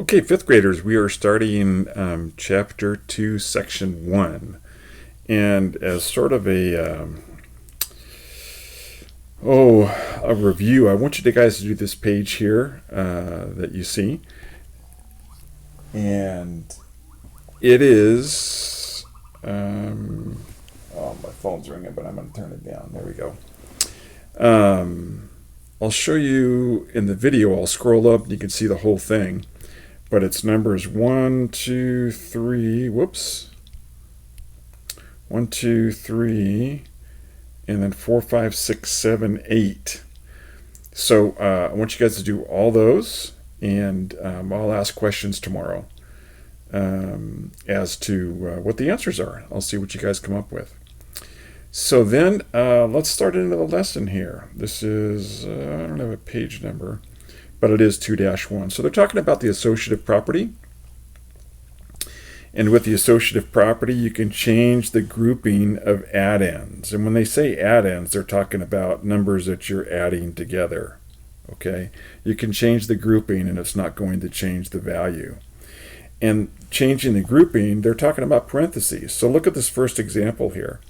Okay, fifth graders, we are starting chapter 2, section 1. And as sort of a review, I want you guys to do this page here that you see. And it is, oh, my phone's ringing, but I'm going to turn it down. There we go. I'll show you in the video. I'll scroll up and you can see the whole thing. But it's numbers 1, 2, 3, whoops. 1, 2, 3, and then 4, 5, 6, 7, 8. So I want you guys to do all those, and I'll ask questions tomorrow as to what the answers are. I'll see what you guys come up with. So then let's start into the lesson here. This is, I don't have a page number, but it is 2-1. So they're talking about the associative property. And with the associative property, you can change the grouping of addends. And when they say addends, they're talking about numbers that you're adding together. Okay? You can change the grouping and it's not going to change the value. And changing the grouping, they're talking about parentheses. So look at this first example here.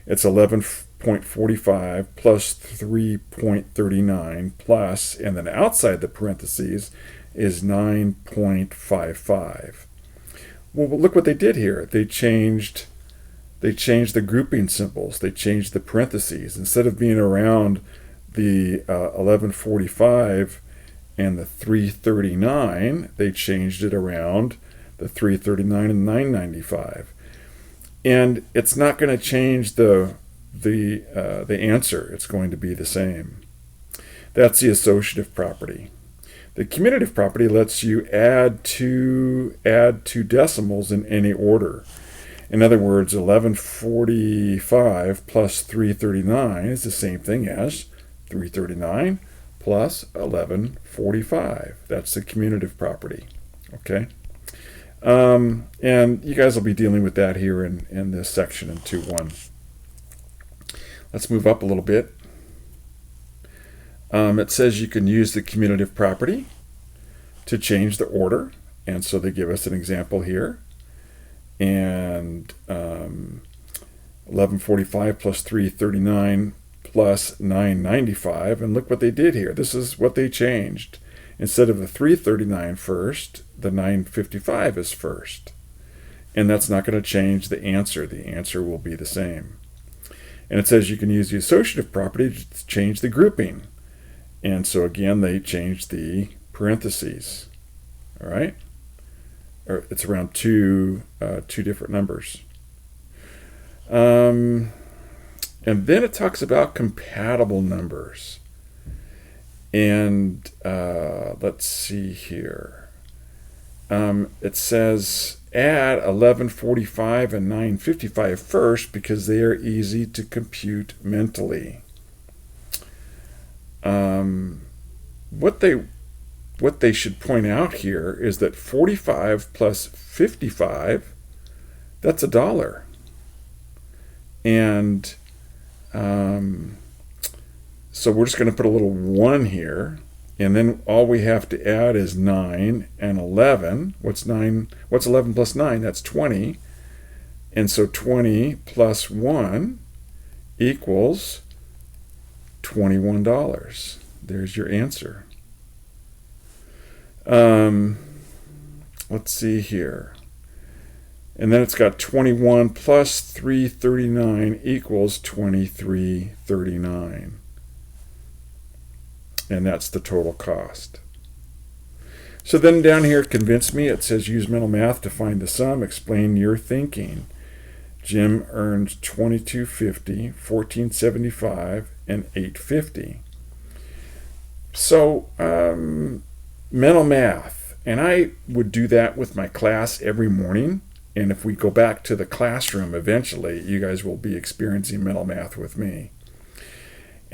It's 11.45 plus 3.39 plus, and then outside the parentheses is 9.55. Well, look what they did here. They changed the grouping symbols. They changed the parentheses. Instead of being around the 1145 and the 339, they changed it around the 339 and 995. And it's not going to change the answer. It's going to be the same. That's the associative property. The commutative property lets you add two decimals in any order. In other words, 1145 plus 339 is the same thing as 339 plus 1145. That's the commutative property. Okay? And you guys will be dealing with that here in this section in 2.1. Let's move up a little bit. It says you can use the commutative property to change the order. And so they give us an example here. And 1145 plus 339 plus 995. And look what they did here. This is what they changed. Instead of the 339 first, the 955 is first. And that's not going to change the answer. The answer will be the same. And it says you can use the associative property to change the grouping. And so again, they changed the parentheses. All right? Or it's around two different numbers. And then it talks about compatible numbers. And let's see here. It says add 1145 and 955 first because they are easy to compute mentally. What they should point out here is that 45 plus 55, that's $1. And so we're just going to put a little 1 here, and then all we have to add is 9 and 11. What's 9? What's 11 plus 9? That's 20. And so 20 plus 1 equals $21. There's your answer. Let's see here. And then it's got 21 plus 339 equals 2339. And that's the total cost. So then down here, convince me, it says use mental math to find the sum. Explain your thinking. Jim earns $22.50, $14.75, and $8.50. So mental math. And I would do that with my class every morning. And if we go back to the classroom eventually, you guys will be experiencing mental math with me.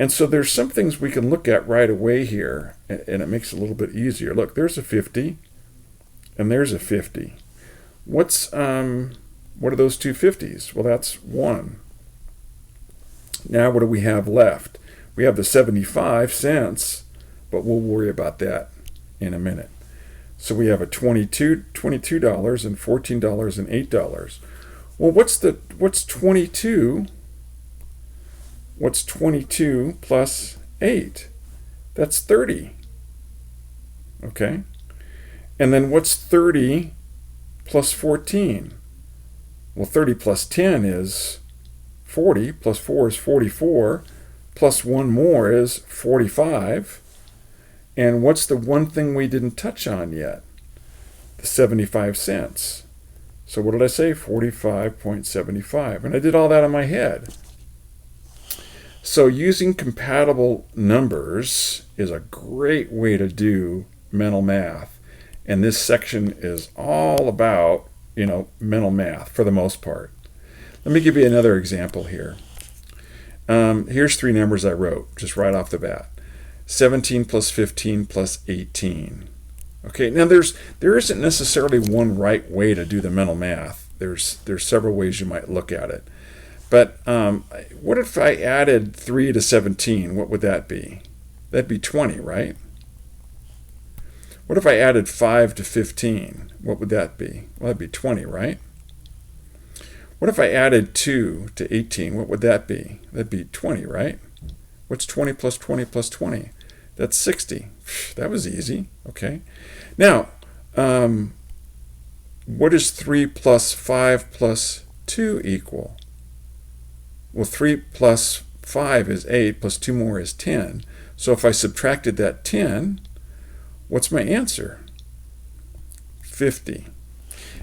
And so there's some things we can look at right away here, and it makes it a little bit easier. Look, there's a 50, and there's a 50. What are those two 50s? Well, that's 1. Now what do we have left? We have the 75 cents, but we'll worry about that in a minute. So we have a $22 and $14 and $8. Well, what's 22? What's 22 plus 8? That's 30. Okay? And then what's 30 plus 14? Well, 30 plus 10 is 40, plus 4 is 44, plus one more is 45. And what's the one thing we didn't touch on yet? The 75 cents. So what did I say? 45.75. And I did all that in my head. So using compatible numbers is a great way to do mental math. And this section is all about, mental math for the most part. Let me give you another example here. Here's three numbers I wrote just right off the bat. 17 plus 15 plus 18. Okay, now there isn't necessarily one right way to do the mental math. There's several ways you might look at it. But what if I added 3 to 17? What would that be? That'd be 20, right? What if I added 5 to 15? What would that be? Well, that'd be 20, right? What if I added 2 to 18? What would that be? That'd be 20, right? What's 20 plus 20 plus 20? That's 60. That was easy. Okay. Now, what is 3 plus 5 plus 2 equal? Well, 3 plus 5 is 8, plus 2 more is 10. So if I subtracted that 10, what's my answer? 50.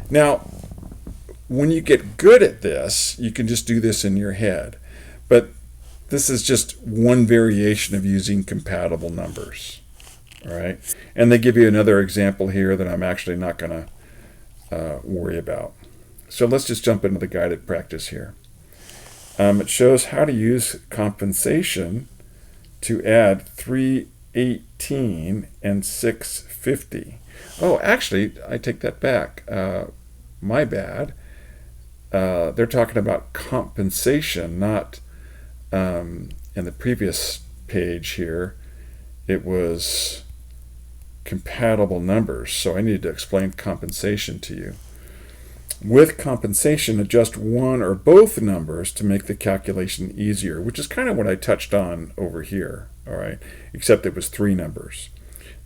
Now, when you get good at this, you can just do this in your head. But this is just one variation of using compatible numbers. All right? And they give you another example here that I'm actually not going to worry about. So let's just jump into the guided practice here. It shows how to use compensation to add 318 and 650. Oh, actually, I take that back. My bad. They're talking about compensation, not in the previous page here. It was compatible numbers, so I need to explain compensation to you. With compensation, adjust one or both numbers to make the calculation easier, which is kind of what I touched on over here, all right, except it was three numbers.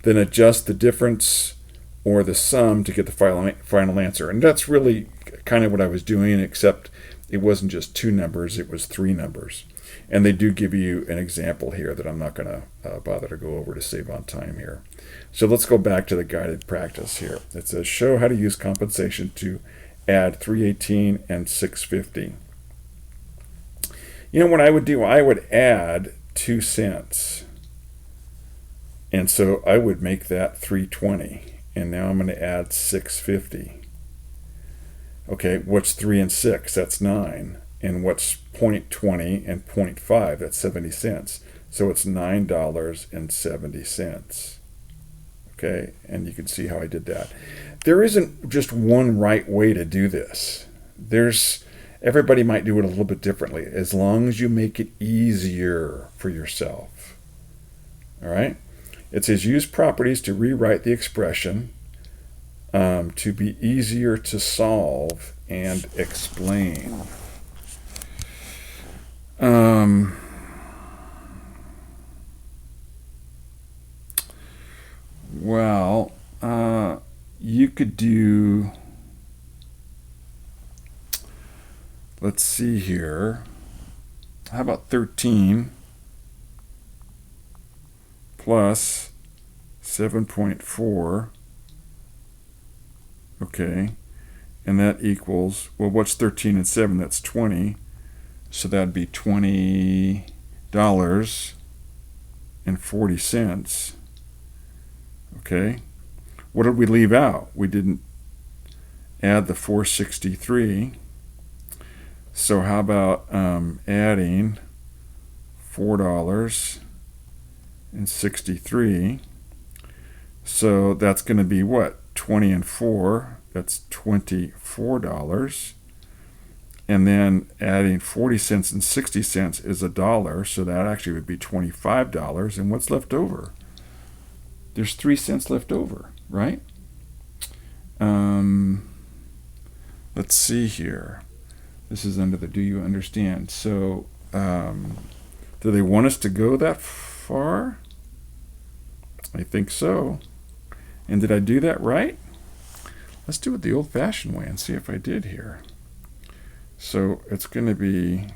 Then adjust the difference or the sum to get the final answer. And that's really kind of what I was doing, except it wasn't just two numbers, it was three numbers. And they do give you an example here that I'm not going to bother to go over to save on time here. So let's go back to the guided practice here. It says, show how to use compensation to add 318 and 650. You know what I would do? I would add 2 cents. And so I would make that 320. And now I'm going to add 650. Okay, what's 3 and 6? That's 9. And what's 0.20 and 0.5? That's 70 cents. So it's $9.70. Okay, and you can see how I did that. There isn't just one right way to do this. Everybody might do it a little bit differently, as long as you make it easier for yourself. All right? It says use properties to rewrite the expression to be easier to solve and explain. Well, you could do, let's see here, how about 13 plus 7.4, okay, and that equals, well, what's 13 and 7? That's 20, so that'd be $20.40. Okay, what did we leave out? We didn't add the 463. So how about adding $4.63? So that's going to be what? 20 and 4. That's $24. And then adding 40 cents and 60 cents is $1. So that actually would be $25. And what's left over? There's 3 cents left over, right? let's see here. This is under the do you understand. So do they want us to go that far? I think so. And did I do that right? Let's do it the old-fashioned way and see if I did here. So it's going to be,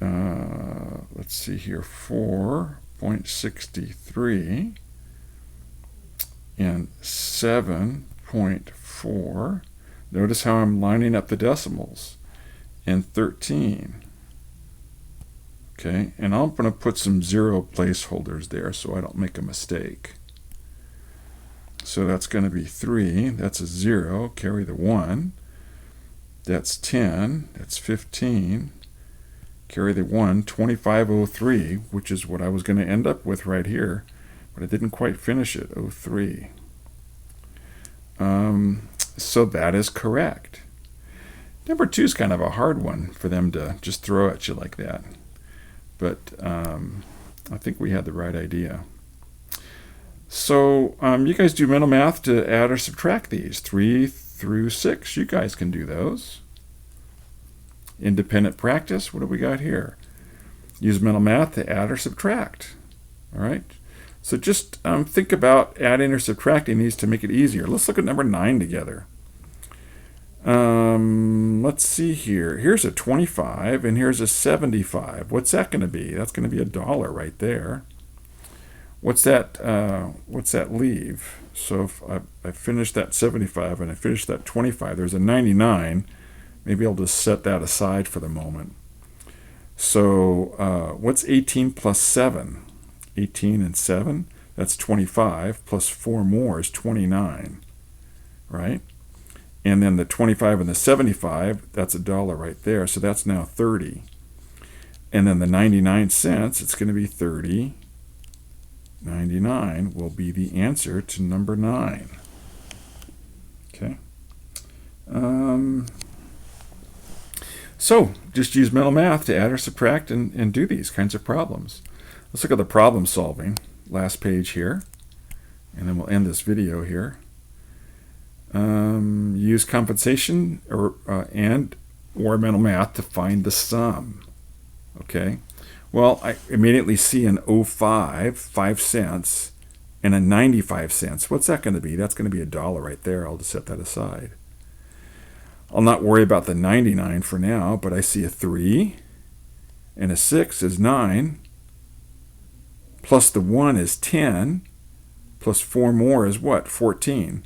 let's see here, 4.63 and 7.4. Notice how I'm lining up the decimals. And 13. Okay, and I'm going to put some 0 placeholders there so I don't make a mistake. So that's going to be 3. That's a 0. Carry the 1. That's 10. That's 15. Carry the 1. 2503, which is what I was going to end up with right here, but I didn't quite finish it. 03. So that is correct. Number 2 is kind of a hard one for them to just throw at you like that. But I think we had the right idea. So you guys do mental math to add or subtract these. 3 through 6. You guys can do those. Independent practice. What do we got here? Use mental math to add or subtract. All right. So just think about adding or subtracting these to make it easier. Let's look at number 9 together. Let's see here. Here's a 25 and here's a 75. What's that going to be? That's going to be $1 right there. What's that leave? So if I finish that 75 and I finish that 25, there's a 99. Maybe I'll just set that aside for the moment. So what's 18 plus 7? 18 and 7, that's 25, plus 4 more is 29, right? And then the 25 and the 75, that's $1 right there, so that's now 30. And then the 99 cents, it's going to be 30.99 will be the answer to number 9. Okay. So just use mental math to add or subtract and do these kinds of problems. Let's look at the problem solving. Last page here. And then we'll end this video here. Use compensation or mental math to find the sum. Okay. Well, I immediately see an 05, 5 cents, and a 95 cents. What's that going to be? That's going to be $1 right there. I'll just set that aside. I'll not worry about the 99 for now, but I see a 3, and a 6 is 9, plus the 1 is 10, plus 4 more is what? 14.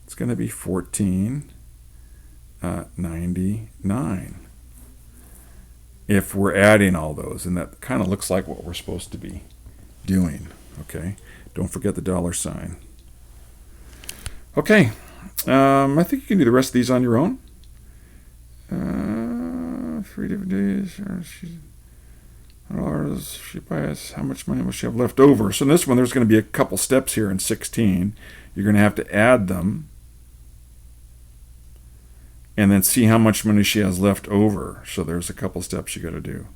It's going to be 14.99 if we're adding all those, and that kind of looks like what we're supposed to be doing. Okay, don't forget the $sign. Okay, I think you can do the rest of these on your own. 3 different days. She buys. How much money will she have left over? So in this one, there's going to be a couple steps here in 16. You're going to have to add them and then see how much money she has left over. So there's a couple steps you got to do.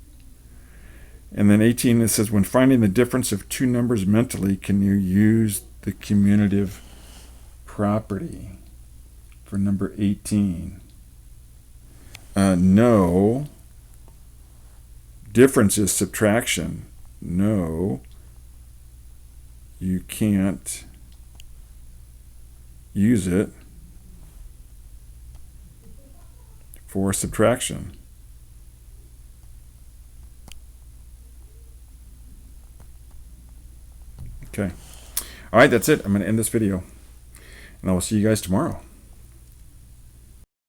And then 18, it says, when finding the difference of two numbers mentally, can you use the commutative property for number 18? No. Difference is subtraction. No, you can't use it for subtraction. Okay. All right, that's it. I'm going to end this video, and I will see you guys tomorrow.